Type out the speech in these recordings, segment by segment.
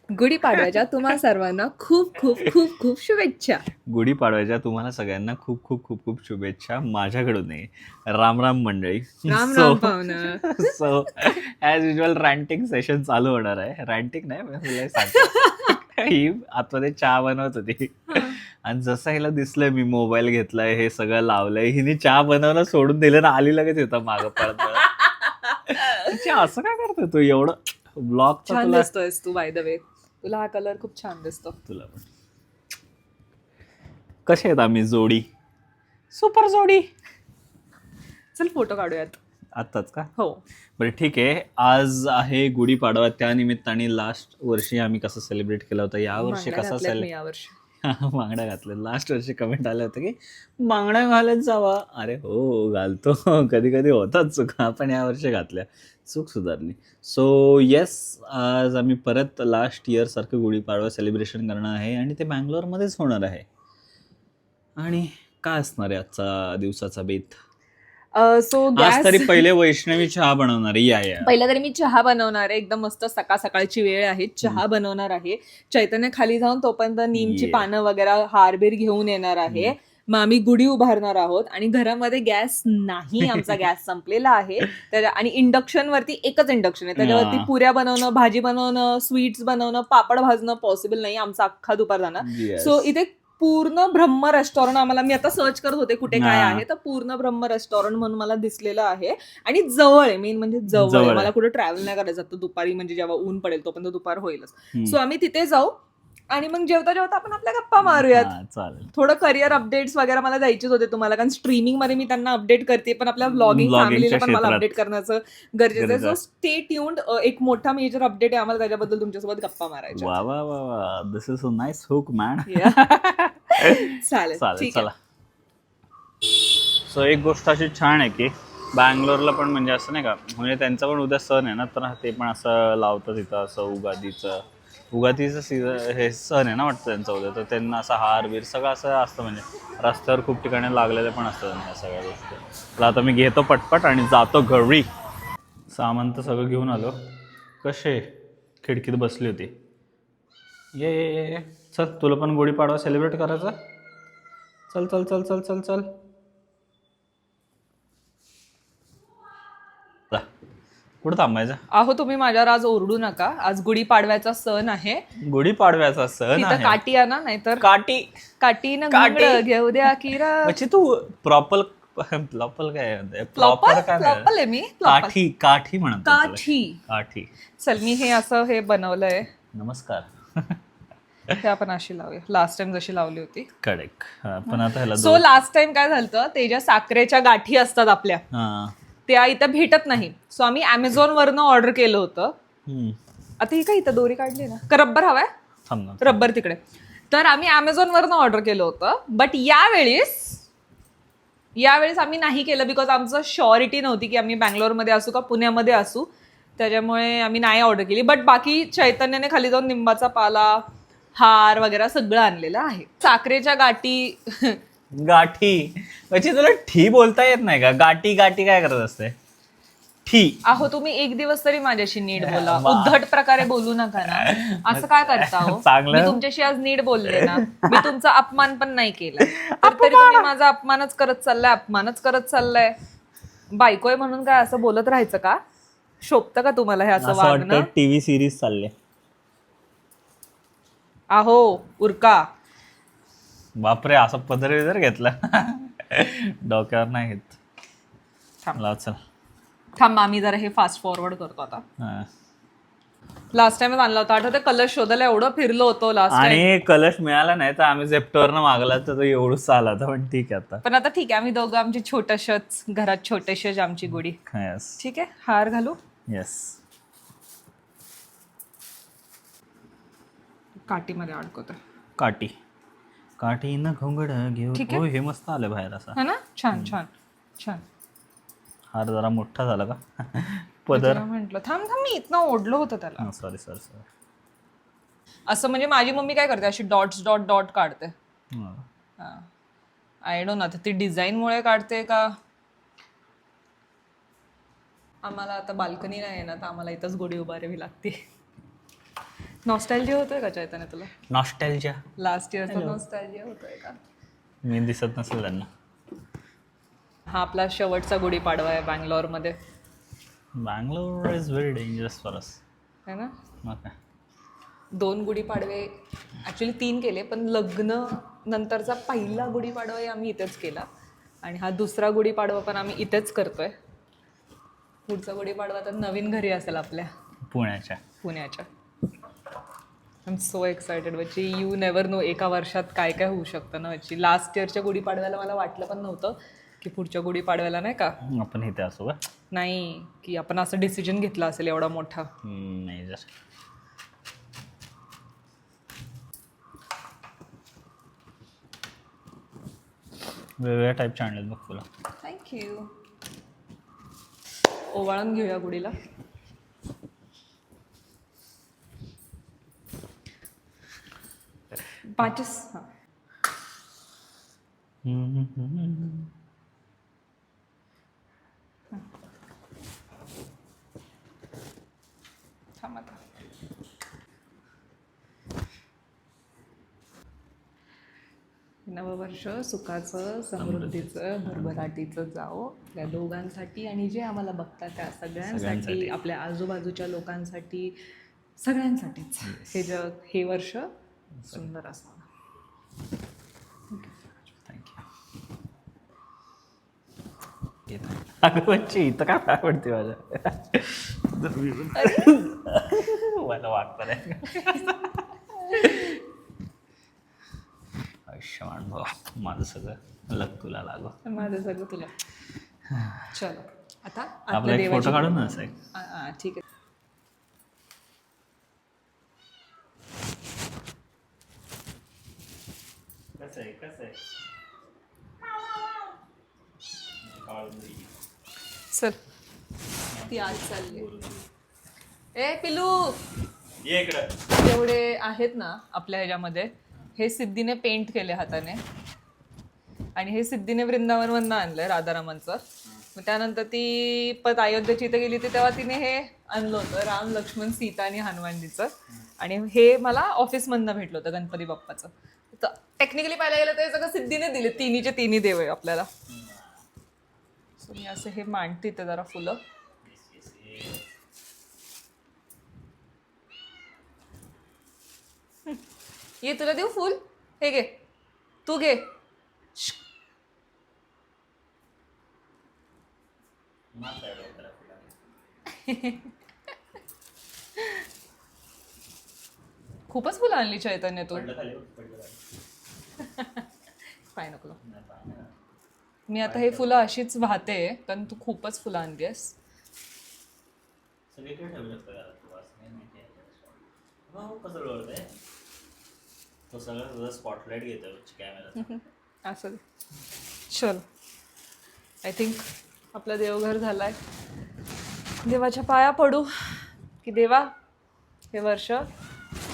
गुढीपाडव्याच्या तुम्हा सर्वांना खूप खूप खूप खूप शुभेच्छा. गुढीपाडव्याच्या तुम्हाला सगळ्यांना खूप खूप खूप खूप शुभेच्छा माझ्याकडूनही. राम राम मंडळी. राम सो राम पाहुणं. सो ॲज युजल रॅन्टिंग सेशन चालू होणार आहे. रॅन्टिंग नाही, मी तुला सांगतो. ही आतमध्ये चहा बनवत होती आणि जसं हिला दिसलंय मी मोबाईल घेतलाय, हे सगळं लावलंय, हिने चहा बनवणं सोडून दिलं ना, आली लगेच येतं मागं पळत पळत. अच्छा, असं काय करतोय तू एवढं ब्लॉगचा छान तुला? दिसतोयस तू बाय द वे. तुला हा कलर खूप छान दिसतो. तुला पण कसे आहेत आम्ही जोडी? सुपर जोडी. चल फोटो काढूयात. आत्ताच का? हो. बरं ठीक आहे. आज आहे गुढीपाडवा, त्या निमित्ताने लास्ट वर्षी आम्ही कसं सेलिब्रेट केलं होतं, यावर्षी बांगड्या कसा घातल्यात मी यावर्षी. बांगड्या घातल्या. लास्ट वर्षी कमेंट आलं होतं की बांगड्या घालत जावा. अरे हो, घालतो. कधी कधी होतात चुका, पण यावर्षी घातल्या, चूक सुधारली. सो येस, आज आम्ही परत लास्ट इयर सारखं गुढीपाडवा सेलिब्रेशन करणार आहे आणि ते बँगलोरमध्येच होणार आहे. आणि काय असणार आहे आजचा दिवसाचा बेत? सो आज तरी गॅस पहिले वैष्णवी चहा बनवणार आहे. या पहिला तरी मी चहा बनवणार आहे. एकदम मस्त सकाळ सकाळची वेळ आहे. चहा बनवणार आहे. चैतन्य खाली जाऊन तोपर्यंत नीमची ये. पानं वगैरे हारबीर घेऊन येणार आहे. मग आम्ही गुढी उभारणार आहोत आणि घरामध्ये गॅस नाही, आमचा गॅस संपलेला आहे. आणि इंडक्शन वरती एकच इंडक्शन आहे, त्याच्यावरती पुऱ्या बनवणं, भाजी बनवणं, स्वीट्स बनवणं, पापड भाजणं पॉसिबल नाही. आमचा अख्खा दुपार जाणार. Yes. सो इथे पूर्ण ब्रह्म रेस्टॉरंट आम्हाला, मी आता सर्च करत होते कुठे काय आहे, तर पूर्ण ब्रह्म रेस्टॉरंट म्हणून मला दिसलेलं आहे आणि जवळ आहे. मेन म्हणजे जवळ जवळ आहे. आहे. मला कुठे ट्रॅव्हल नाही करायचं आता दुपारी, म्हणजे जेव्हा ऊन पडेल तोपर्यंत दुपार होईलच. हम्म. सो आम्ही तिथे जाऊ आणि मग जेवता जेवता आपण आपल्या गप्पा मारूयात. हा, चालेल. थोडं करिअर अपडेट्स वगैरे मला द्यायचेच होते तुम्हाला, कारण स्ट्रीमिंग मध्ये मी त्यांना अपडेट करते, पण आपल्या व्लॉगिंग Vloggingच्या फॅमिलीला पण मला क्षेत्रात अपडेट करण्याचं गरजेचं आहे. गरजेचं सो आहे. Stay tuned. एक मोठा मेजर अपडेट आहे आम्हाला, त्याच्याबद्दल तुमच्यासोबत गप्पा मारायच्या. वा वा वा वा, this is a nice hook man. चालेल, चालेल, ठीक आहे. चला. सो एक गोष्ट अशी छान आहे की बँगलोरला पण म्हणजे असं नाही का, म्हणजे त्यांचा पण उद्या सण आहे ना, तर ते पण असं लावतात तिथं, असं उगादीचं सीझन, हे सण आहे ना वाटतं त्यांचा उद्या, तर त्यांना असं हार बीर सगळं असं असतं. म्हणजे रस्त्यावर खूप ठिकाणी लागलेले पण असतात ह्या सगळ्या गोष्टी. तर आता मी घेतो पटपट आणि जातो घरी. सामान तर सगळं घेऊन आलो. कसे खिडकीत बसली होती. ये चल, तुला पण गुढीपाडवा सेलिब्रेट करायचा. चल चल चल चल चल चल. जा. कुठं थांबायचं? अहो, तुम्ही माझ्यावर आज ओरडू नका. आज गुढीपाडव्याचा सण आहे. गुढीपाडव्याचा सण तिथं आहे. काठी आणा, नाहीतर काठी काठीनं काठी. घुंगडं घेऊ द्या किरा. म्हणजे तू प्रॉपर काय म्हणते? प्लॉपर प्रॉपर काय नाही. प्लॉपर आहे मी. प्लॉपर. काठी काठी म्हणतात त्याला. काठी. काठी. चल, मी हे असं हे बनवलंय. नमस्कार. हे आपण अशी लावूया, लास्ट टाइम जशी लावली होती. कडेक. पण आता ह्याला सो लास्ट टाइम काय झालं, ते ज्या साखरेच्या गाठी असतात आपल्या, हा. त्या इथं भेटत नाही. सो आम्ही Amazon वरनं ऑर्डर केलं होतं. हम्म. आता ही काय इथं दोरी काढली ना, का रब्बर हवाय? थांब ना. रब्बर तिकडे. तर आम्ही Amazon वरनं ऑर्डर केलं होतं, बट यावेळेस आम्ही नाही केलं, बिकॉज आमचं श्युरिटी नव्हती की आम्ही बँगलोरमध्ये असू का पुण्यामध्ये असू. त्याच्यामुळे आम्ही नाही ऑर्डर केली. बट बाकी चैतन्याने खाली जाऊन निंबाचा पाला, हार वगैरे सगळं आणलेलं आहे. साखरेच्या गाठी. गाठी म्हणजे तुला ठी बोलता येत नाही का? गाठी गाठी काय करत असते? ठी. अहो, तुम्ही एक दिवस तरी माझ्याशी नीट बोला. उद्धट प्रकारे बोलू नका ना. असं काय करता हो? चांगलं. मी तुमच्याशी आज नीट बोलले ना. मी तुमचा अपमान पण नाही केला, तर तरी तुम्ही माझा अपमानच करत चाललाय. बायको आहे म्हणून काय असं बोलत राहायचं का? शोभतं का तुम्हाला हे असं असं वागणं? वाटतं टीव्ही सिरीज चालले. अहो, उरका. बापरे, असं पदर जर घेतला डोक्यावर नाही घेत. थांब. लाव, चल. थांबा, मी जरा हे फास्ट फॉरवर्ड करतो आता. हा. लास्ट टाइम आणला होता, आठवतं? कलश शोधायला एवढं फिरलो होतो लास्ट टाइम. आणि कलश मिळाला नाही, तर आम्ही झेप्टोवरनं मागला, तर तो एवढंच आला होता. पण ठीक आहे आता. पण आता ठीक आहे, आम्ही दोघं आमची छोटशच घरात, छोटेशच आमची गुढी. येस ठीक आहे, हार घालू. येस. काठीमध्ये अडकवतो. काठी काठी न घोंगड घेऊ. ठीक आहे. हो, हे मस्त आलं बाहेर असं. है ना? छान छान छान. हार जरा मोठा झाला का? पदर. म्हटलं थांब थांब, मी इथनं ओढलं होतं त्याला. सॉरी. असं म्हणजे माझी मम्मी काय करते, अशी डॉट्स डॉट डॉट काढते. आय डोंट नो आता ती डिझाईनमुळे काढते का. आम्हाला आता बाल्कनी नाही आहे ना, तर आम्हाला इथंच गुढी उभारावी लागते. नॉस्टॅल्जिया होतोय का चैतन्य तुला? नॉस्टॅल्जिया. लास्ट इयरचा नॉस्टॅल्जिया होतोय का? मी दिसत नसेल त्यांना. हा आपला शेवटचा गुढीपाडवा आहे बँगलोरमध्ये, Bangalore is very dangerous for us. है ना? मग काय. 2 गुढीपाडवे ॲक्च्युली 3 केले, पण लग्न नंतरचा पहिला गुढीपाडवाही आम्ही इथेच केला आणि हा दुसरा गुढीपाडवा पण आम्ही इथेच करतोय. पुढचा गुढीपाडवा तर नवीन घरी असेल आपल्या पुण्याच्या. आय एम सो एक्सायटेड बच्ची. यू नेवर नो एका वर्षात काय काय होऊ शकतं ना बच्ची. लास्ट इयरच्या गुढीपाडव्याला मला वाटलं पण नव्हतं की पुढच्या गुढीपाडव्याला नाही का आपण इथे असू का? नाही की आपण असं डिसिजन घेतला असेल एवढा मोठा. नाही जस्ट वेगवेगळ्या टाईपचे आणलेत बघ फुलं. थँक्यू. ओवाळून घेऊया गुढीला. पाचच. हां थांब आता. नववर्ष सुखाचं, समृद्धीचं, भरभराटीचं जाओ त्या दोघांसाठी आणि जे आम्हाला बघतात त्या सगळ्यांसाठी, आपल्या आजूबाजूच्या लोकांसाठी, सगळ्यांसाठीच हे जग, हे वर्ष सुंदर असावं. अगं बच्ची इथं काय पाय पडते माझ्या. मला वाटतं नाही. आयुष्यमान भाऊ माझं सगळं लग तुला लागो. माझं सगळं तुला. चलो आता आपला एक फोटो काढून ना असं एक. ठीक आहे. कसं आहे चल ती आज चालली. ए पिलू, ये इकडं. जेवढे आहेत ना आपल्या ह्याच्यामध्ये, हे सिद्धीने पेंट केले हाताने आणि हे सिद्धीने वृंदावनमधनं आणलंय राधारामांचं. मग त्यानंतर ती परत अयोध्येची इथे गेली होती तेव्हा तिने हे आणलं होतं राम लक्ष्मण सीता आणि हनुमानजीचं. आणि हे मला ऑफिसमधनं भेटलं होतं गणपती बाप्पाचं. तर टेक्निकली पाहायला गेलं तर हे सगळं सिद्धीने दिले. तिन्हीचे तिन्ही देव आहे आपल्याला. सो मी असं हे मांडते ते जरा फुलं. ये तुला देऊ फुल? हे घे, तू घे. खूपच फुलं आणली चैतन्य तू. पाय नको. मी आता हे फुलं अशीच वाहते कारण तू खूपच फुलं आणलीस. स्पॉटलाइट घेतो कॅमेरा. असं चल. आय थिंक आपलं देवघर झालाय. देवाच्या पाया पडू की देवा हे वर्ष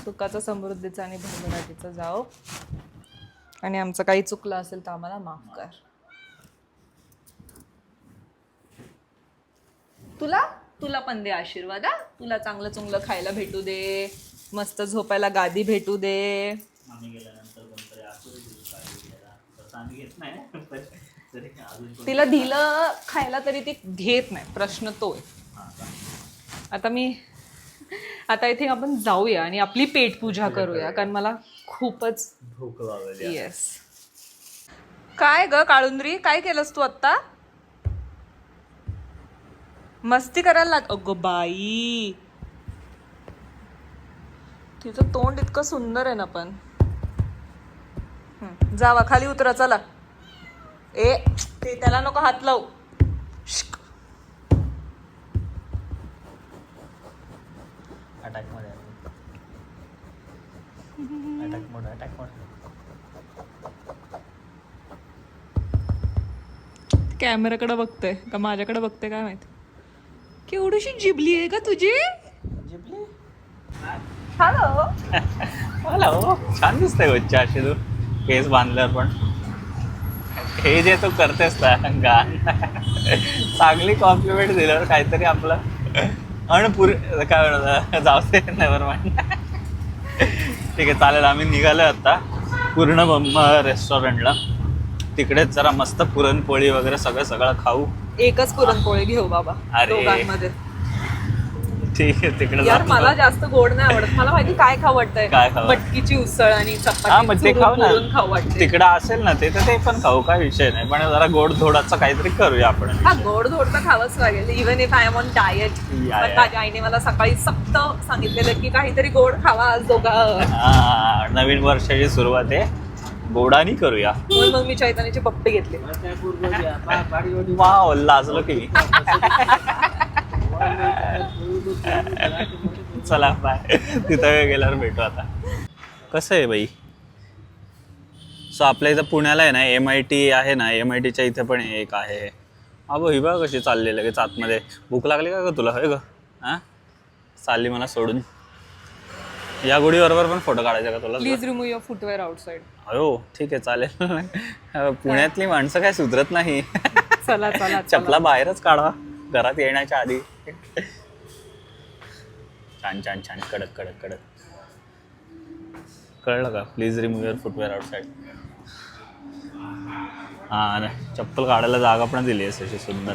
सुखाचं, समृद्धीचं आणि भरभराटीचं जाओ आणि आमचं काही चुकलं असेल तर आम्हाला माफ कर. तुला पण दे आशीर्वाद. तुला चांगलं चुंगलं खायला भेटू दे, मस्त झोपायला गादी भेटू दे. तिला दिलं खायला तरी ती घेत नाही, प्रश्न तो आहे. आता इथे आपण जाऊया आणि आपली पेट पूजा करूया कारण मला खूपच भूक लागली. येस. काय ग काळुंद्री, काय केलंस तू आत्ता? मस्ती करायला लाग. अगं बाई, तिचं तोंड इतकं सुंदर आहे ना. पण जावा खाली उतरा चला. ए ते त्याला नको हात लावू. अटॅक मोड. कॅमेराकडे बघते का माझ्याकडे बघते काय माहिती. केवढीशी जिबली आहे का तुझी? हॅलो. हॅलो. छान दिसतंय बच्चा अशी तू केस बांधल्यावर. पण हे जे तू करतेस ना गाण, चांगली कॉम्प्लिमेंट दिल्यावर काहीतरी आपलं काय म्हणत जाऊ दे. Never mind. ठीक आहे चालेल. आम्ही निघालो आता पूर्ण रेस्टॉरंटला. तिकडेच जरा मस्त पुरणपोळी वगैरे सगळं खाऊ. एकच पुरणपोळी घेऊ बाबा अरे. दोघांमध्ये. ठीक आहे तिकडे यार जातो. मला जास्त गोड नाही आवडत. मला माहिती काय खाऊ वाटतंय, काय खाऊ? मटकीची उसळ आणि हा मग ते चपाती खाऊ ना. पुरण खाऊ वाटते. तिकडं असेल ना ते तर ते पण खाऊ, काय विषय नाही. पण जरा गोड धोडाचं काहीतरी करूया आपण. हा गोड धोड तर खावंच लागेल even if I am on diet. या. पण माझ्या आईने मला सकाळी सक्त सांगितलेलं की काहीतरी गोड खावा आज दोघा. हा, नवीन वर्षाची सुरुवात आहे, गोडानी करूया. म्हणून मग मी चैतन्याचे पप्पे घेतले. वाव, लाजलो की मी. चला बाय. तिथं गेल्यावर भेटू आता. कसं आहे बाई. सो आपल्या इथं पुण्याला आहे ना MIT आहे ना, MITच्या इथे पण एक आहे. अबो ही बघ कशी चालली लगेच आतमध्ये. भूक लागली का ग तुला, होय ग? हां चालली मला सोडून. या गुढी बरोबर पण फोटो काढायचा का तुला? Please remove your footwear outside. अयो ठीक आहे चालेल. पुण्यातली माणसं काय सुधरत नाही. चला चला चपला बाहेरच काढा घरात येण्याच्या आधी. छान छान छान कडक कडक कडक. कळलं का? Please remove your footwear outside. हां नाही चप्पल काढायला जागा पण दिली आहे अशी सुंदर.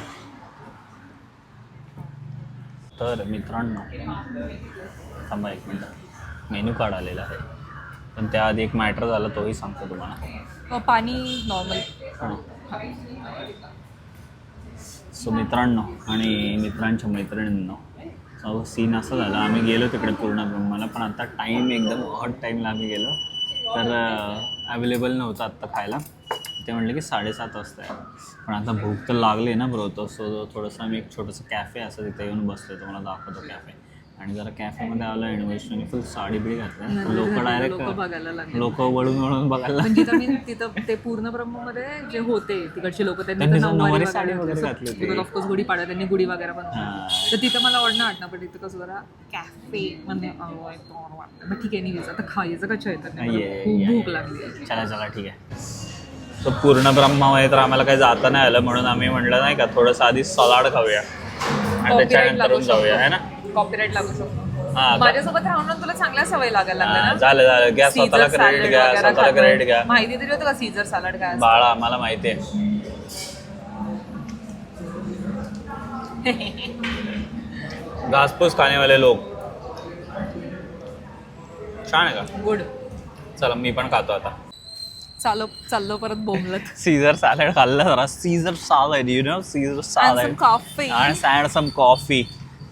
तर मित्रांनो थांबा एक मिनटं, मेन्यू कार्ड आलेला आहे. पण त्याआधी एक मॅटर झाला तोही सांगतो तुम्हाला. पाणी नॉर्मल. हां सो मित्रांनो आणि मित्रांच्या मैत्रिणींनो, सीन असं झालं. आम्ही गेलो तिकडे पूर्ण ब्रह्माला, पण आता टाईम एकदम हॉट टाईमला आम्ही गेलो तर अवेलेबल नव्हतं आत्ता खायला. ते म्हणले की 7:30 वाजता आहे. पण आता भूक तर लागली ना ब्रो. तो सो थोडंसं आम्ही एक छोटंसं कॅफे असं तिथे येऊन बसलो. तुम्हाला दाखवतो कॅफे. आणि जरा कॅफेमध्ये आलं आणि वैष्णवने फुल साडी बिडी घातलं. लोक डायरेक्ट बघायला लागले. लोक वळून वळून बघायला. म्हणजे मी तिथं ते पूर्ण ब्रह्ममध्ये जे होते तिकडचे लोक त्यांनी त्यांनी नऊवारी साडी वगैरे घातली होती. ऑफकोर्स गुढी पाडा त्यांनी गुढी वगैरे पण. हां. तर तिथं मला आवडणं वाटणं, पण तिथं कसं जरा कॅफे म्हणजे वाटतं. मग ठीक आहे निघायचं आता. खायचं का चैतन्य? खूप भूक लागली. चला चला ठीक आहे. सो पूर्ण ब्रह्मामध्ये तर आम्हाला काही जाता नाही आलं, म्हणून आम्ही म्हटलं नाही का थोडंसं आधी सलाड खाऊया आणि त्याच्यानंतर जाऊया आहे ना. कॉपीराईट लागू शकतो. हां माझ्यासोबत राहून तुला चांगल्या सवय लागायला लागल्या ना. झालं घ्या स्वतःला क्रेडिट घ्या, स्वतःला क्रेडिट घ्या. माहिती तरी होतं का सीझर सॅलड काय असतं? बाळा मला माहिती आहे. घासपूस खानेवाले लोक. छान आहे का? गुड. चला मी पण खातो आता. चाललो परत बोंबलत. सीझर सॅलड खाल्लं जरा. Caesar salad you know, Caesar salad coffee आणि सम कॉफी.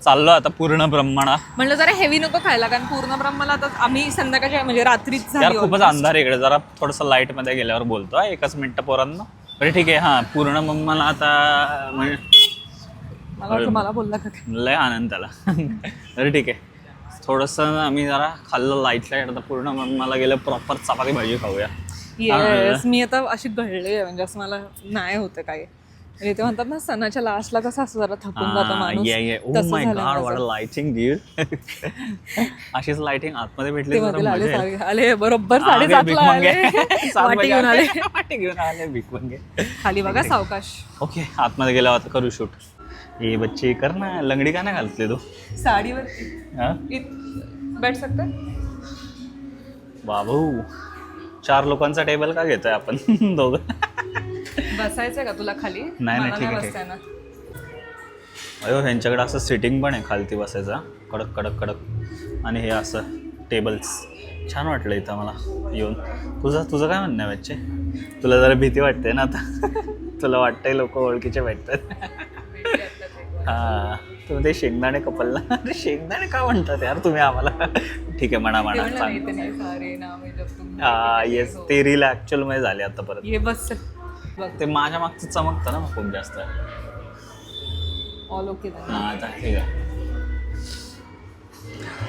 चाललो आता पूर्ण ब्रह्मणा. म्हणलं जरा हेवी नको खायला, कारण पूर्ण ब्रह्मला आता आम्ही संध्याकाळच्या म्हणजे रात्रीच यार खूपच अंधार इकडे. जरा थोडंसं लाईट मध्ये गेल्यावर बोलतो. एकच मिनिट पोरांना. बरं ठीक आहे. हां पूर्ण ब्रह्मला आता म्हणजे मला बोलला का लय आनंद त्याला. अरे ठीक आहे. थोडंसं आम्ही जरा खाल्लं लाईट आता पूर्ण ब्रह्माला गेलं प्रॉपर चपाती भाजी खाऊया. येस. मी आता अशी गळले म्हणजे असं मला नाही होतं काय. म्हणजे ते म्हणतात ना सणाच्या लास्टला कसं असं जरा थकून जातो माणूस. Oh my God what a lighting dude. अशीच लाइटिंग आतमध्ये भेटली तर आले बरोबर 7:30ला आले. वाटी घेऊन आले. वाटी घेऊन आले भिक मंगे. खाली बघा सावकाश. ओके आतमध्ये गेल्यावर आता करू शूट. ए बच्चे कर ना. लंगडी का नाही घालतली तू? साडीवर हां बैठ सकते. बाबू 4 लोकांचा टेबल का घेतोय आपण दोघं? बसायचंय का तुला खाली? नाही ठीक आहे. अयो ह्यांच्याकडे असं सिटिंग पण आहे खालती बसायचा. कडक कडक कडक. आणि हे असं टेबल्स. छान वाटलं इथं मला येऊन. तुझं काय म्हणणं आहे बच्चे? तुला जरा भीती वाटते ना आता? तुला वाटतंय लोक ओळखीचे भेटतात? हां तुम्ही ते शेंगदाणे कपलला. अरे शेंगदाणे का म्हणतात यार तुम्ही आम्हाला? ठीक आहे म्हणा येस. ते रील ऍक्च्युअल मध्ये झाले आता परत. ये बस ते माझ्या मागचं चमकतं ना खूप जास्त. All okay. हां ठीक आहे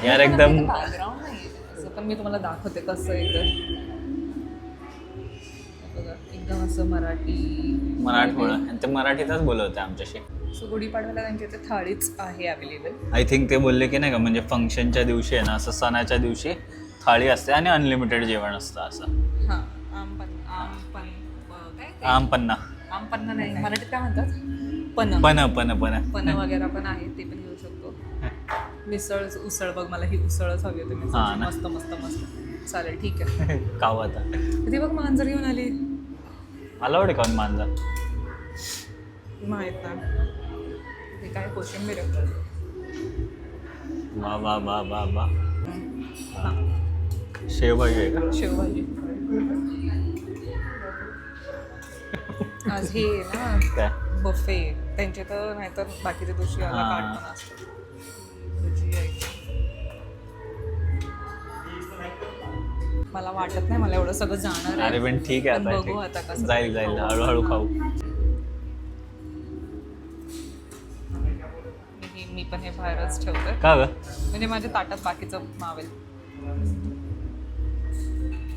यार एकदम. बॅकग्राऊंड नाही असं, पण मी तुम्हाला दाखवते कसं येतं. एकदम असं मराठमोळं. आणि ते मराठीतच बोलवते आमच्याशी. सो गुढीपाडव्याला त्यांच्या इथे थाळीच आहे अवेलेबल. आय थिंक ते बोलले की नाही का म्हणजे फंक्शनच्या दिवशी आहे ना असं सणाच्या दिवशी थाळी असते आणि अनलिमिटेड जेवण असतं असं. हां आमपन्ना. आमपन्ना नाही मराठीत काय म्हणतात? पन पण वगैरे पण आहे, ते पण घेऊ शकतो. मिसळ उसळ बघ, मला ही उसळच हवी होती मिसळ. हा ना. मस्त मस्त मस्त. चालेल ठीक आहे. खाऊ आता. ती बघ मांजर घेऊन आली. मला आवडे खाऊन मांजर. माहित नाही ते काय कोशिंबीर आहे. वा वा वा वा वा. शेवभाजी आहे का? शेवभाजी. आज हे ना काय बफे त्यांचे तर, नाहीतर बाकीच्या दिवशी आला हा. काट पण असतं. भजी आहे. मला वाटत नाही मला एवढं सगळं जाणार आहे. अरे पण ठीक आहे पण आता, बघू आता ठीक. कसं जाईल जाईल हळूहळू खाऊ. मी पण हे बाहेरच ठेवतोय का ग? म्हणजे माझ्या ताटात बाकीचं मावेल.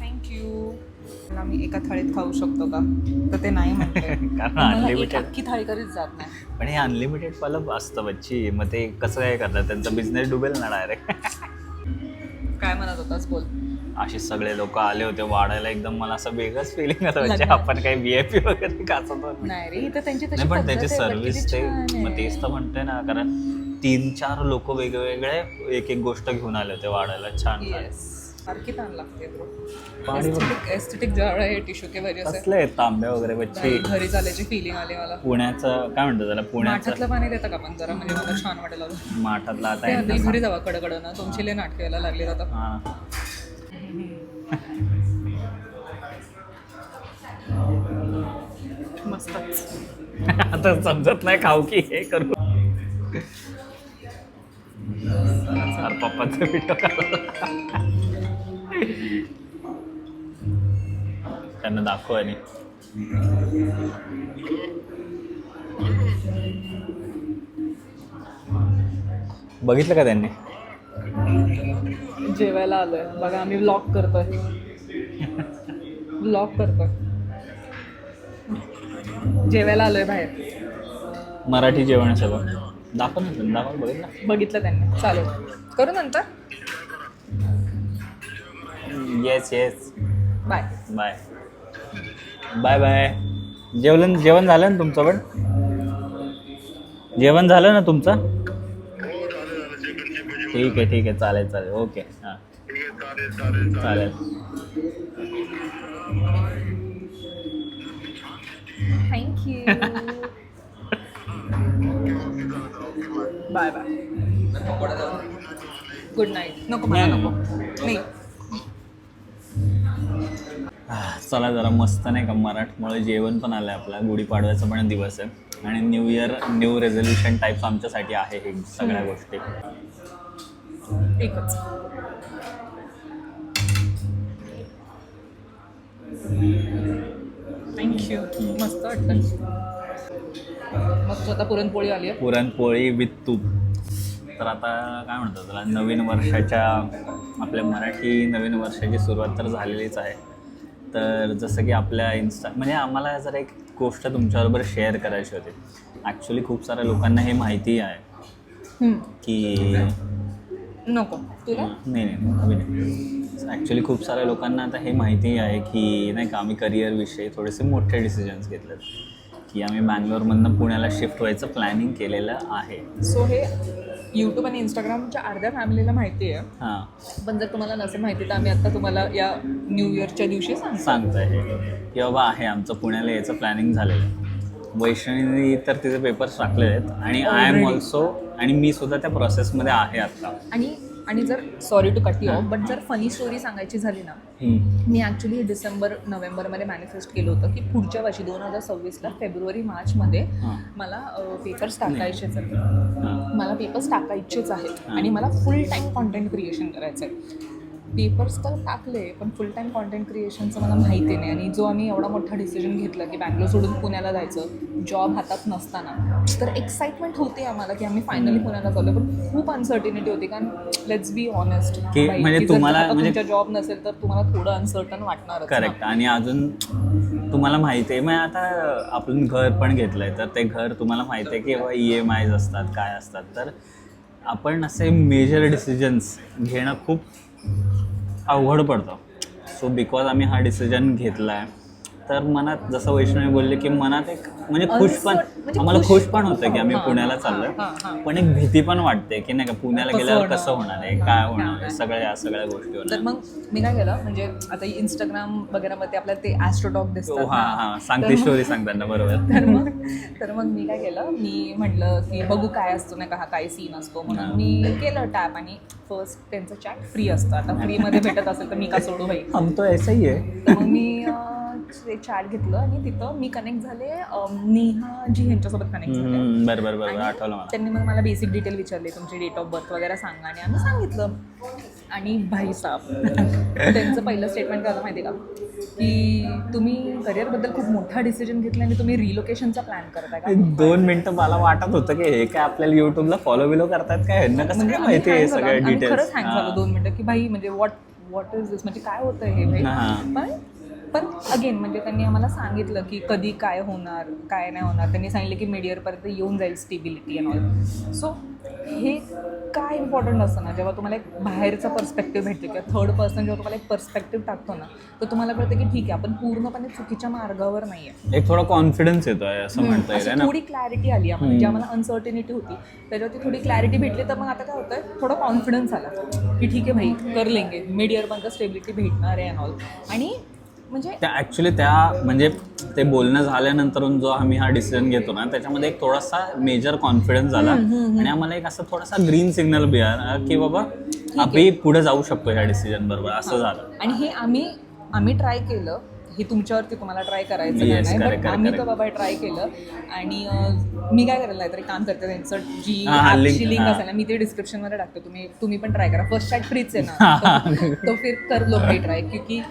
थँक्यू. मी एका थाळीत खाऊ शकतो का? तर ते नाही म्हणते. कारण मला एक अनलिमिटेड. अख्खी थाळी कधीच जात नाही. पण हे अनलिमिटेड वालं असतं बच्ची, मग ते कसं काय करतात, त्यांचा बिझनेस डुबेल ना डायरेक्ट. काय म्हणत होतास बोल. असे सगळे लोक आले होते वाढायला, एकदम मला असं वेगळंच फिलिंग होतं म्हणजे लग्नात. आपण काही VIP वगैरे का असं तर नाही रे, इथं त्यांची तशी नाही, पण पद्धत त्याची आहे, पण सर्व्हिस किती ते छान आहे. मग तेच तर म्हणते ना, कारण 3-4 लोक वेगवेगळे एक एक गोष्ट घेऊन आले होते वाढायला. छान छान. Yes. सारखी ताण लागते bro. पाणी एस्थेटिक जवळ आहे टिश्यू के वजह से. कसले तांब्या वगैरे बच्ची. घरी चालायची फिलिंग आली मला. पुण्याचं काय म्हणतो त्याला, पुण्याचं माठातलं पाणी देतं का पण जरा, म्हणजे मला छान वाटेल अजून. माठातला आता ते आहे आधी ना. घरी जावा कडकडनं, तुमची लय नाटकं यायला लागली आता. हा. मस्तच. आता समजत नाही खाऊ की हे करू. पप्पाचा व्हिडिओ त्यांना दाखव. आणि बघितलं का त्यांनी? जेवायला आलोय बघा, आम्ही व्लॉग करतोय. व्लॉग करतोय. जेवायला आलोय बाहेर. मराठी जेवण सगळं दाखव ना, दाखव. बघितलं बघितलं त्यांनी. चालेल करू नंतर. Yes yes. Bye. Bye bye bye. जेवण झालं ना तुमचं? पण जेवण झालं ना तुमचं? ठीक आहे चालेल चालेल. ओके हां चालेल. Thank you. Bye bye. Good night. नको मला नको. नाही. चला जरा मस्त नाही का, मराठमोळं जेवण पण आलं आहे. आपला गुढीपाडव्याचा पण दिवस आहे आणि new year new resolution types आमच्यासाठी आहे हे सगळ्या गोष्टी. एकच. थँक्यू. मस्त वाटतं. मग स्वतः पुरणपोळी आली आहे. पुरणपोळी विथ तूप. तर आता काय म्हणतात त्याला, नवीन वर्षाच्या आपल्या मराठी नवीन वर्षाची सुरुवात तर झालेलीच आहे. तर जसं की आपल्या म्हणजे आम्हाला जर एक गोष्ट तुमच्याबरोबर शेअर करायची होती. ॲक्च्युली खूप साऱ्या लोकांना हे माहिती आहे की नको तुला. नाही ॲक्च्युली खूप साऱ्या लोकांना आता हे माहिती आहे की नाही का, आम्ही करिअरविषयी थोडेसे मोठे डिसिजन्स घेतलेत की आम्ही बँगलोरमधनं पुण्याला शिफ्ट व्हायचं प्लॅनिंग केलेलं आहे. सो हे यूट्यूब आणि इंस्टाग्रामच्या अर्ध्या फॅमिलीला माहिती आहे. हां, पण जर तुम्हाला नसेल माहिती तर आम्ही आता तुम्हाला या न्यू इयरच्या दिवशी सांगतोय हे की बाबा आहे आमचं पुण्याला यायचं प्लॅनिंग झालेलं आहे. वैष्णवीने तर तिचे पेपर्स टाकलेले आहेत आणि आय एम ऑल्सो, आणि मी सुद्धा त्या प्रोसेसमध्ये आहे आत्ता. आणि जर sorry to cut you off, but जर फनी स्टोरी सांगायची झाली ना, मी ॲक्च्युली डिसेंबर-नोव्हेंबरमध्ये मॅनिफेस्ट केलं होतं की पुढच्या वर्षी 2026ला फेब्रुवारी-मार्चमध्ये मला पेपर्स टाकायचेच आहेत. मला पेपर्स टाकायचेच आहेत आणि मला फुल टाईम कॉन्टेंट क्रिएशन करायचं आहे. पेपर्स तर टाकले, पण फुल टाईम कॉन्टेंट क्रिएशनचं मला माहिती नाही. आणि जो आम्ही एवढा मोठा डिसिजन घेतला की बँगलोर सोडून पुण्याला जायचं, जॉब हातात नसताना, तर एक्साइटमेंट होती आम्हाला की आम्ही फायनली पुण्याला चाललो. पण खूप अनसर्टिनिटी होती, कारण लेट्स बी ऑनेस्ट की म्हणजे तुम्हाला तुमचा जॉब नसेल तर तुम्हाला थोडं अनसर्टन वाटणार. करेक्ट. आणि अजून तुम्हाला माहिती आहे, मग आता आपण घर पण घेतलं आहे, तर ते घर तुम्हाला माहिती आहे की बाबा EMIs असतात, काय असतात. तर आपण असे मेजर डिसिजन्स घेणं खूप अवघड पडतं. सो बिकॉज आम्ही हा डिसिजन घेतला आहे, तर मनात जसं वैष्णवी बोलले की मनात एक म्हणजे खुश पण म्हणजे आम्हाला खुश. खुश पण होतं की आम्ही हां, पुण्याला हां, चाललोय, हां. पण एक भीती पण वाटते की नाही का पुण्याला कसं गेल्यावर होणार? कसं होणार आहे, काय होणार आहे, या सगळ्या गोष्टी तर होणार. मग मी काय केलं, म्हणजे आता इंस्टाग्राम वगैरे मध्ये आपल्याला ते ॲस्ट्रोटॉक दिसतात हा ना. हा सांगते स्टोरी सांग त्यांना. बरोबर. तर मग मी काय केलं, मी म्हटलं की बघू काय असतो नाही का, हा काय सीन असतो, म्हणून मी केलं टॅप आणि फर्स्ट त्यांचं चॅट फ्री असतं. आता फ्रीमध्ये भेटत असेल तर मी का सोडू भाई. हम तो ऐसा ही आहे. तर मग मी ते चॅट घेतलं आणि तिथं मी कनेक्ट झाले नेहाजी ह्यांच्यासोबत कनेक्ट झाले. बरोबर आणि आठवलं मला. त्यांनी मग मला बेसिक डिटेल विचारले, तुमची डेट ऑफ बर्थ वगैरे सांगा, आणि आम्ही सांगितलं. आणि भाई साहेब त्यांचं पहिलं स्टेटमेंट काय होतं माहिती आहे का, की तुम्ही करिअरबद्दल खूप मोठा डिसिजन घेतला आणि तुम्ही रिलोकेशनचा प्लॅन करताय का. 2 मिनिटं मला वाटत होतं की हे काय आपल्याला युट्यूबला फॉलो बिलो करतात काय, ह्यांना कसं काय माहिती आहे सगळ्या डिटेल्स. खरंच हँग झालं 2 मिनिटं की भाई म्हणजे व्हॉट इज दिस, म्हणजे काय होतं हे भाई. पण अगेन म्हणजे त्यांनी आम्हाला सांगितलं की कधी काय होणार काय नाही होणार. त्यांनी सांगितलं की मिडइयरपर्यंत येऊन जाईल स्टेबिलिटी अँड ऑल. सो हे काय इम्पॉर्टंट असतं ना, जेव्हा तुम्हाला एक बाहेरचा पर्स्पेक्टिव्ह भेटते किंवा थर्ड पर्सन जेव्हा तुम्हाला एक पर्स्पेक्टिव्ह टाकतो ना, तर तुम्हाला कळतं की ठीक आहे आपण पूर्णपणे चुकीच्या मार्गावर नाही आहे. एक थोडा कॉन्फिडन्स येतोय असं म्हणता येईल ना. थोडी क्लॅरिटी आली आम्हाला, जी आम्हाला अनसर्टिनिटी होती त्याच्यावरती थोडी क्लॅरिटी भेटली. तर मग आता काय होतंय, थोडा कॉन्फिडन्स आला की ठीक आहे भाई कर लेंगे, मिड इयरपर्यंत स्टेबिलिटी भेटणार आहे अँड ऑल. आणि म्हणजे त्या ॲक्च्युली त्या म्हणजे ते बोलणं झाल्यानंतर जो आम्ही हा डिसिजन घेतो ना, त्याच्यामध्ये एक थोडासा मेजर कॉन्फिडन्स झाला आणि आम्हाला एक असं थोडासा ग्रीन सिग्नल मिळाला की बाबा आम्ही पुढे जाऊ शकतो ह्या डिसिजन बरोबर, असं झालं. आणि हे आम्ही ट्राय केलं. हे तुमच्यावरती तुम्हाला ट्राय करायचं Yes, नाही, correct, पण आम्ही तर correct. बाबा ट्राय केलं. आणि मी काय करायला तरी काम करते त्यांचं जी link, लिंक हां. असेल ना, मी ते डिस्क्रिप्शनमध्ये टाकते. तुम्ही पण ट्राय करा. फर्स्ट चॅट फ्रीच आहे ना, तो फिर कर लो भाई ट्राय. क्योंकि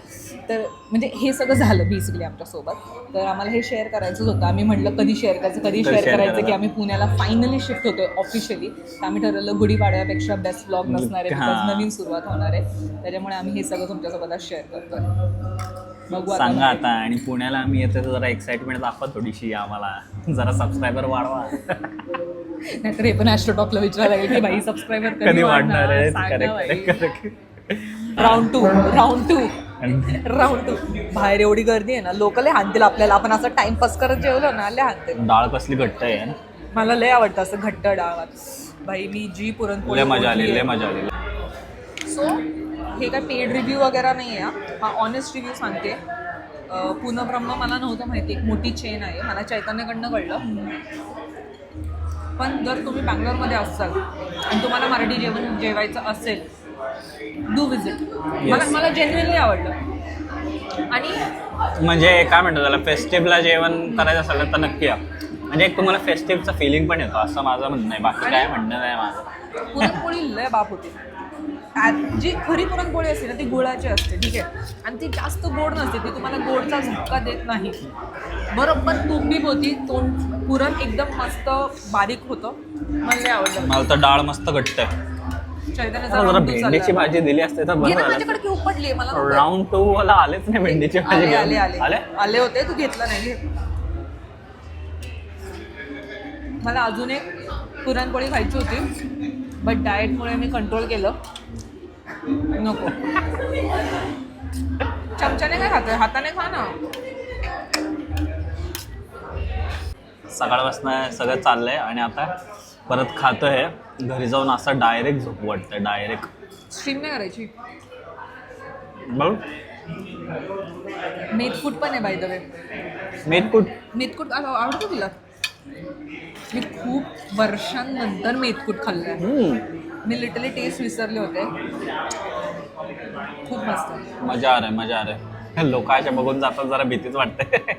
तर म्हणजे हे सगळं झालं बेसिकली आमच्यासोबत. तर आम्हाला हे शेअर करायचंच होतं. आम्ही म्हटलं कधी शेअर करायचं की आम्ही पुण्याला फायनली शिफ्ट होतोय ऑफिशियली. तर आम्ही ठरवलं गुढीपाडव्यापेक्षा बेस्ट ब्लॉग नसणार आहे, बिकॉज नवीन सुरुवात होणार आहे. त्याच्यामुळे आम्ही हे सगळं तुमच्यासोबत आज शेअर करतोय. बघू सांगा आता. आणि पुण्याला आम्ही येतो तर जरा एक्साइटमेंट दाखवा थोडीशी आम्हाला, जरा सबस्क्रायबर वाढवा. नाहीतर हे पण ॲस्ट्रोटॉकला विचारायला लागेल की भाई सबस्क्रायबर कधी वाढणार आहे. राऊंड टू बाहेर एवढी गर्दी आहे ना, लोक लय हाणतील आपल्याला. आपण असं टाइमपास करत जेवलो ना, लय हाणतील. डाळ कसली घट्ट आहे ना, मला लय आवडतं असं घट्ट डाळात. भाई मी जी पुरणपोळी लय मजा आली. सो हे काय पेड रिव्ह्यू वगैरे नाही आहे, हा ऑनेस्ट रिव्ह्यू सांगते. पुनर्ब्रह्म मला नव्हतं माहिती, एक मोठी चेन आहे, मला चैतन्यकडनं कळलं. पण जर तुम्ही बँगलोरमध्ये असाल आणि तुम्हाला मराठी जेवण जेवायचं असेल, डू विजिट. मला जेन्युइनली आवडलं. आणि म्हणजे काय म्हणतो त्याला, फेस्टिव्हला जेवण करायचं असेल तर नक्की या. म्हणजे एक तुम्हाला फेस्टिव्हचा फिलिंग पण येतो, असं माझं म्हणणं आहे. बाकी काय म्हणणं नाही माझं. पुरणपोळी लय बाप होती. जी खरी पुरणपोळी असते ना ती गुळाची असते, ठीक आहे, आणि ती जास्त गोड नसते, ती तुम्हाला गोडचा झटका देत नाही. बरोबर तुंबीब होती, पुरण एकदम मस्त बारीक होतं. मला लय आवडलं. मला तर डाळ मस्त घट्ट आहे. जरा भेंडीची भाजी दिली असते तर बरं झालं. माझ्याकडे की उपटली मला. राऊंड 2 वाला आलेच नाही भेंडीची भाजी. आले होते, तू घेतलं नाही. मला अजून एक पुरणपोळी खायची होती, बट डाएटमुळे मी कंट्रोल केलं. नको, चमच्याने काय खातोय, हाताने खा ना. सकाळपासून सगळं चाललंय आणि आता परत खातोय. घरी जाऊन असं डायरेक्ट झोप वाटतंय. डायरेक्ट स्ट्रीम नाही करायची. बघ मेथकूट पण आहे बाय द वे. मेथकूट आवडतो तुला? मी खूप वर्षांनंतर मेथकूट खाल्लंय. मी लिटरली टेस्ट विसरले होते. खूप मस्त. मजा आ रहा लोकांच्या बघून जातात जरा भीतीच वाटते.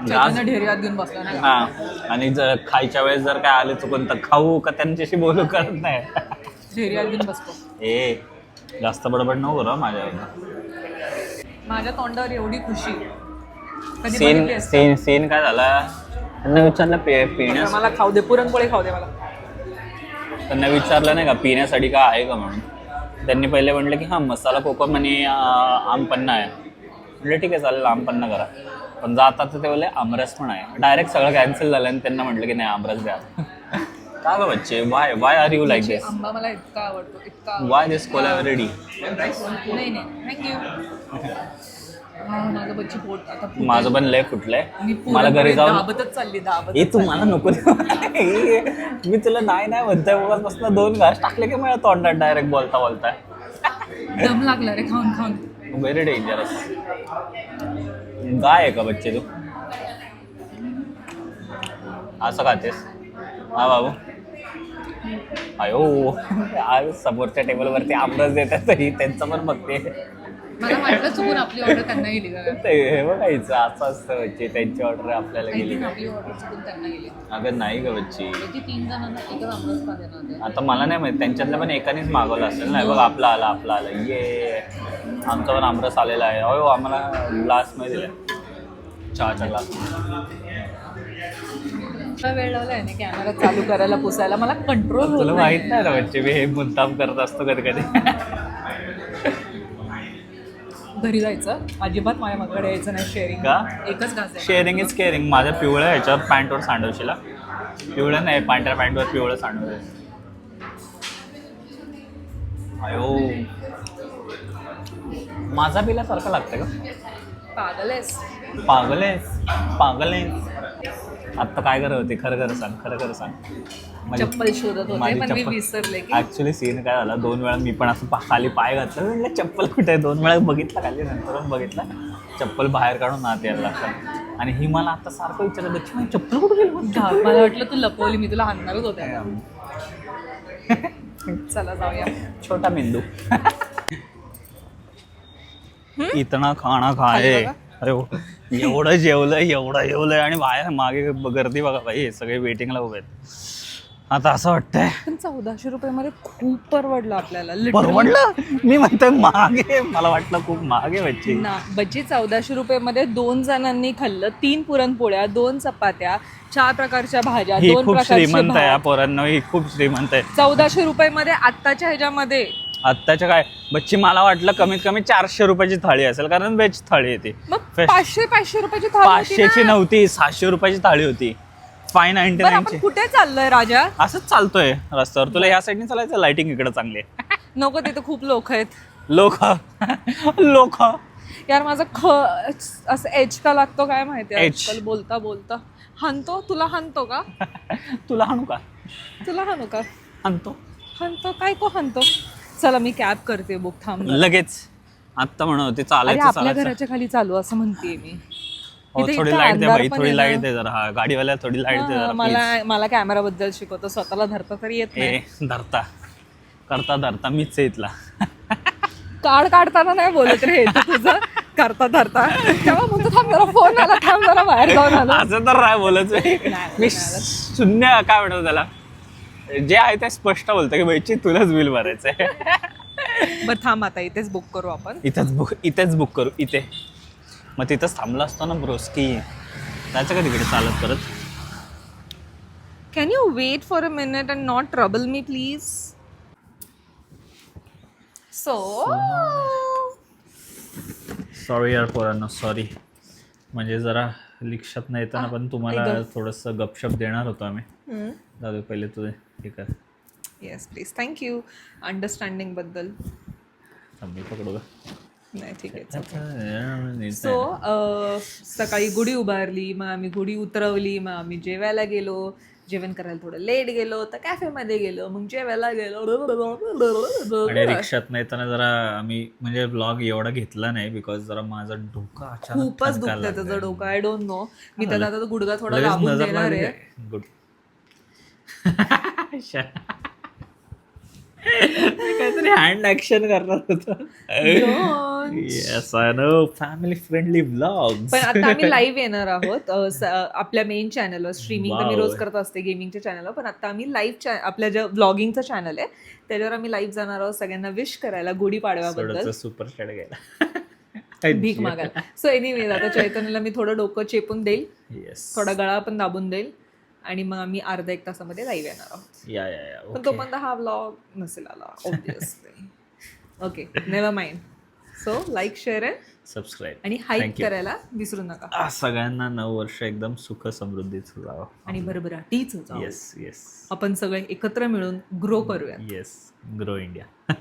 ढेर्यात घेऊन बसला ना. हा, आणि जर खायच्या वेळेस जर काय आले चुकून तर खाऊ का त्यांच्याशी बोलू करत नाही. ढेर्यात घेऊन बसतो. जास्त बडबड नको करू माझ्यावर. माझ्या तोंडावर एवढी खुशी सीन काय झाला, त्यांना विचारलं पिण्यास, मला खाऊ दे, पुरणपोळी खाऊ दे मला. त्यांना विचारलं नाही का पिण्यासाठी काय आहे का म्हणून. त्यांनी पहिले म्हटलं की हां मसाला कोकम आणि आमपन्ना आहे. म्हटलं ठीक आहे चालेल आमपन्ना करा. पण जातात ते बोलले आमरस पण आहे. डायरेक्ट सगळं कॅन्सल झालं आणि त्यांना म्हटलं की नाही आमरस द्या. का ग बच्चे, वाय आर यू लाईक दिस, आंबा मला इतका आवडतो, इतका वाय दिस कोलॅबरेटी? नाही थँक्यू. माझं बच्ची पोट आता फुटेल. माझं पण लय फुटलंय. मी मला घरी जाऊन दाबतच चालली ए तू मला नको देऊ. मी तुला नाही म्हणतोय, उगाचपासून 2 घास टाकले की मला तोंडात डायरेक्ट बोलता दम लागला रे खाऊन खाऊन. Very dangerous. गाय आहे का बच्चे तू? असं खातेस? हा बाबू. अयो आज समोरच्या टेबलवरती आमरस देतात तरी त्यांचं पण बघते. मला वाटलं चुकून आपली ऑर्डर त्यांना गेली का? हे बघायचं असं असतं बच्चे, त्यांची ऑर्डर आपल्याला गेली. आपली ऑर्डर चुकून त्यांना गेली. अगं नाही ग बच्ची, 3 जणांना एकच आमरस का देणार? आता मला नाही माहिती, त्यांच्यातल्या पण एकानेच मागवलं असेल ना. बघ आपला आला ये आमचा पण आमरस आलेला आहे. अयो आम्हाला ग्लास मध्ये दिला, चहाचा ग्लास. वेळ लावलाय ना कॅमेरा चालू करायला, पुसायला. मला कंट्रोल तुला माहित नाही ना बच्चे, मी हे मुद्दाम करत असतो कधी कधी. घरी जायचं, अजिबात माझ्या मागकडे यायचं नाही. शेअरिंग का? एकच घास आहे. Sharing is caring. माझ्या पिवळं ह्याच्यावर पॅन्टवर सांडवशीला. पिवळं नाही, पांढऱ्या पॅन्टवर पिवळं सांडवलं. अयो माझा पिल्यासारखं लागतं का? पागल आहेस. पागल आहेस. आत्ता काय करत होते? खरं सांग. चप्पल शोधत होते पण मी विसरले की ऍक्च्युली सीन काय झाला, 2 वेळा मी पण असं खाली पाय घातलं, म्हणलं चप्पल कुठे आहे. 2 वेळा बघितलं खाली, नंतर बघितलं चप्पल बाहेर काढून आत यायला लागतं. आणि ही मला आता सारखं विचारत बच्ची माझी चप्पल कुठे गेली? मला वाटलं तू लपवली, मी तुला आणणारच होते. चला जाऊया. छोटा मेंदू. इतना खाना खाए. अरे एवढं जेवलंय आणि बाहेर मागे गर्दी बघा भाई, हे सगळे वेटिंगला उभे आहेत. आता असं वाटतंय पण 1400 रुपयामध्ये खूप परवडलं आपल्याला. परवडलं? मी म्हणतोय मागे, मला वाटलं खूप मागे बच्ची. बच्ची 1400 रुपयामध्ये 2 जणांनी खाल्लं. 3 पुरणपोळ्या, 2 चपात्या, 4 प्रकारच्या भाज्या, 2 खूप प्रकारचे श्रीमंत आहे. भात. पोरांनो ही खूप श्रीमंत आहे. 1400 रुपयामध्ये आत्ताच्या ह्याच्यामध्ये आत्ताच्या काय बच्ची, मला वाटलं कमीत कमी 400 रुपयाची थाळी असेल, कारण व्हेज थाळी येते. मग 500 रुपयाची थाळी होती 500ची ना? नव्हती, 700 रुपयाची थाळी होती. बरं, आपण 599ची. कुठे चाललोय राजा? असंच चालतोय रस्त्यावर. तुला ह्या साईडने चालायचं, लाइटिंग इकडे चांगली आहे. नको, तिथे खूप लोक आहेत. लोक यार माझं असं एच का लागतो काय माहिती H. आजकाल बोलता बोलता. हाणतो तुला? हाणतो का? तुला हाणू का? तुला हाणू का? हाणतो काय को हाणतो? चला मी कॅब करते बुक. थांब जरा. लगेच. आत्ता म्हणते अरे चालायचं आपल्या घराच्या खाली चालू असं म्हणतेय मी. हो, इथे थोडी इतका लाईट दे अंधार बाई, पण थोडी आहे लाईट ना. दे जरा. हा गाडीवाल्या थोडी लाईट दे जरा मला कॅमेरा बद्दल शिकवतो, स्वतःला धरता तरी येत नाही. please. धरता मीच आहे इथला. काढताना नाही बोलत रे, हे तुझं करता धरता तेव्हा म्हणतो थांब जरा, फोन आला, थांब जरा बाहेर जाऊन आलो. असं तर नाही बोलत मी शून्य काय म्हणतो त्याला, जे आहे ते स्पष्ट बोलतो की बाईची तुलाच बिल भरायचंय. बरं थांब, आता इथेच बुक करू आपण. इथेच बुक करू. इथे मग तिथंच थांबला असतो ना ब्रोस्की. जायचं का तिकडे चालत परत? Can you wait for a minute and not trouble me please? Sorry यार पोरांनो, सॉरी. म्हणजे जरा लिक्षात नाही येतं ना, पण तुम्हाला थोडंसं गपशप देणार होतो आम्ही. दादा पहिले तुझे हे कर. येस प्लीज, थँक्यू अंडरस्टँडिंग बद्दल. मी पकडू का? नाही ठीक आहे. सो सकाळी गुढी उभारली, मग आम्ही गुढी उतरवली, मग आम्ही जेवायला गेलो. जेवण करायला थोडं लेट गेलो, तर कॅफेमध्ये गेलो, मग जेवायला गेलो. आणि रिक्षात नाही तर जरा आम्ही म्हणजे ब्लॉग एवढा घेतला नाही, बिकॉज जरा माझं डोकं अचानक खूपच दुखतंय त्याचं डोकं. I don't know. मी त्याला आता गुडघा थोडा दाबून देणार आहे. गुड. काहीतरी हँड ऍक्शन करणार होतं. Yes I know, family friendly blog. पण आता आम्ही लाईव्ह येणार आहोत आपल्या मेन चॅनलवर. स्ट्रीमिंग तर मी रोज करत असते गेमिंगच्या चॅनलवर, पण आता आम्ही लाईव्ह आपल्या ज्या व्लॉगिंगचं चॅनल आहे त्याच्यावर आम्ही लाईव्ह जाणार आहोत सगळ्यांना विश करायला गुढीपाडव्याबद्दल. सुपर चॅट घ्यायला, भीक मागायला. सो एनिवेज आता चैतन्यला मी थोडं डोकं चेपून देईल, थोडा गळा पण दाबून देईल, आणि मग आम्ही अर्धा 1 तासामध्ये लाईव्ह येणार आहोत. पण तोपर्यंत हा व्लॉग नसेल आला obviously. Okay, never mind. So like share subscribe आणि हाईक करायला विसरू नका. सगळ्यांना 9 वर्ष एकदम सुख समृद्धीचं जावं. आणि भरभराटीच जाऊ. येस येस आपण सगळे एकत्र मिळून ग्रो करूया. Yes grow India.